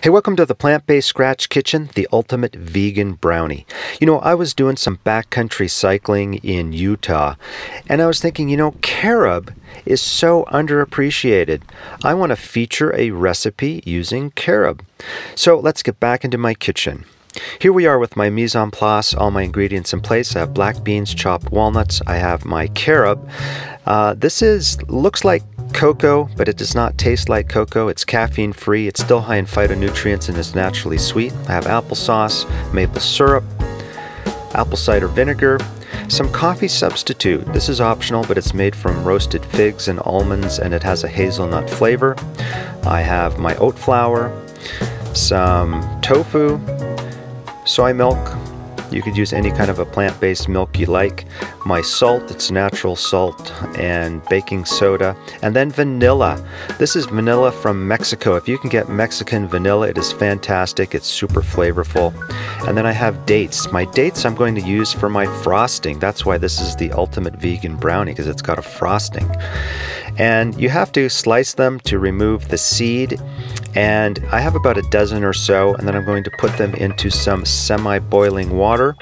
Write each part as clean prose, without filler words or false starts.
Hey, welcome to the Plant-Based Scratch Kitchen, the ultimate vegan brownie. I was doing some backcountry cycling in Utah, and I was thinking, carob is so underappreciated. I want to feature a recipe using carob. So let's get back into my kitchen. Here we are with my mise en place, all my ingredients in place. I have black beans, chopped walnuts. I have my carob. Looks like cocoa, but it does not taste like cocoa. It's caffeine free. It's still high in phytonutrients and is naturally sweet. I have applesauce, maple syrup, apple cider vinegar, some coffee substitute. This is optional, but it's made from roasted figs and almonds, and it has a hazelnut flavor. I have my oat flour, some tofu, soy milk. You could use any kind of a plant-based milk you like. My salt, it's natural salt, and baking soda, and then vanilla. This is vanilla from Mexico. If you can get Mexican vanilla, it is fantastic. It's super flavorful. And then I have dates. My dates I'm going to use for my frosting. That's why this is the ultimate vegan brownie, because it's got a frosting. And you have to slice them to remove the seed. And I have about a dozen or so, and then I'm going to put them into some semi-boiling water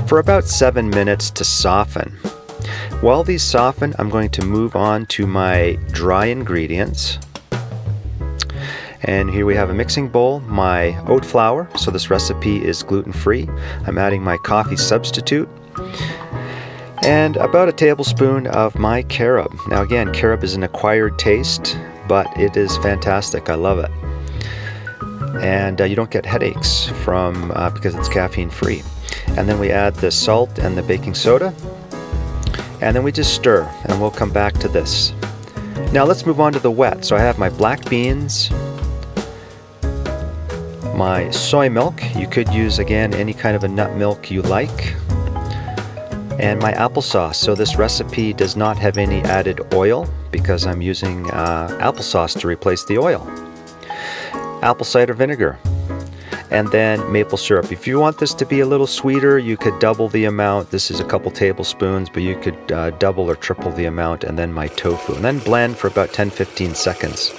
for about 7 minutes to soften. While these soften, I'm going to move on to my dry ingredients. And here we have a mixing bowl, my oat flour, so this recipe is gluten-free. I'm adding my coffee substitute, and about a tablespoon of my carob. Now again, carob is an acquired taste, but it is fantastic. I love it. And you don't get headaches from because it's caffeine free. And then we add the salt and the baking soda, and then we just stir, and we'll come back to this. Now let's move on to the wet. So I have my black beans, my soy milk. You could use, again, any kind of a nut milk you like, and my applesauce. So this recipe does not have any added oil because I'm using applesauce to replace the oil. Apple cider vinegar, and then maple syrup. If you want this to be a little sweeter, you could double the amount. This is a couple tablespoons, but you could double or triple the amount. And then my tofu, and then blend for about 10-15 seconds.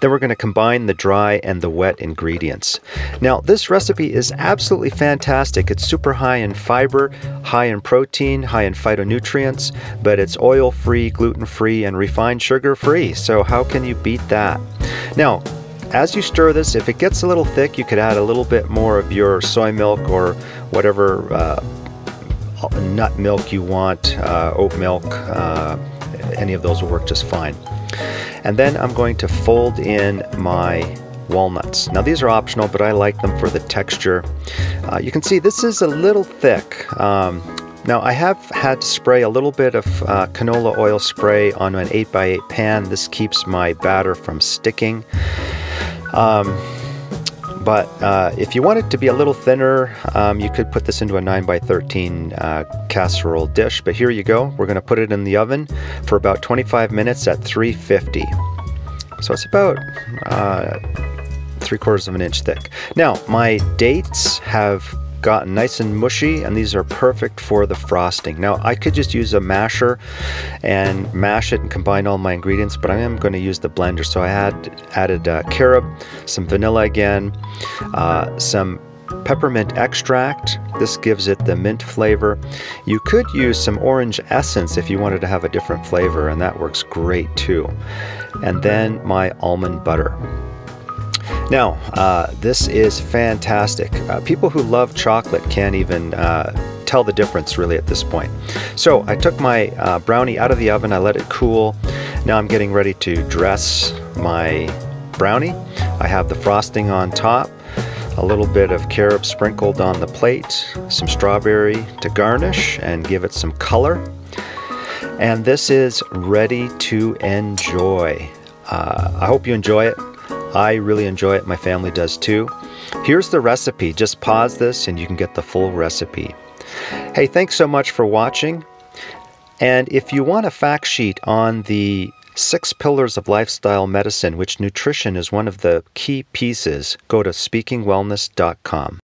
Then we're going to combine the dry and the wet ingredients. Now this recipe is absolutely fantastic. It's super high in fiber, high in protein, high in phytonutrients, but it's oil-free, gluten-free, and refined sugar-free. So how can you beat that? Now, as you stir this, if it gets a little thick, you could add a little bit more of your soy milk or whatever nut milk you want, oat milk, any of those will work just fine. And then I'm going to fold in my walnuts. Now these are optional, but I like them for the texture. You can see this is a little thick. Now I have had to spray a little bit of canola oil spray on an 8x8 pan. This keeps my batter from sticking. But if you want it to be a little thinner, you could put this into a 9x13 casserole dish. But here you go. We're going to put it in the oven for about 25 minutes at 350. So it's about 3/4 of an inch thick. Now my dates have gotten nice and mushy, and these are perfect for the frosting. Now I could just use a masher and mash it and combine all my ingredients, but I am going to use the blender. So I added carob, some vanilla again, some peppermint extract. This gives it the mint flavor. You could use some orange essence if you wanted to have a different flavor, and that works great too. And then my almond butter. Now, this is fantastic. People who love chocolate can't even tell the difference really at this point. So I took my brownie out of the oven, I let it cool. Now I'm getting ready to dress my brownie. I have the frosting on top, a little bit of carob sprinkled on the plate, some strawberry to garnish and give it some color. And this is ready to enjoy. I hope you enjoy it. I really enjoy it. My family does too. Here's the recipe. Just pause this and you can get the full recipe. Hey, thanks so much for watching. And if you want a fact sheet on the 6 pillars of lifestyle medicine, which nutrition is one of the key pieces, go to speakingwellness.com.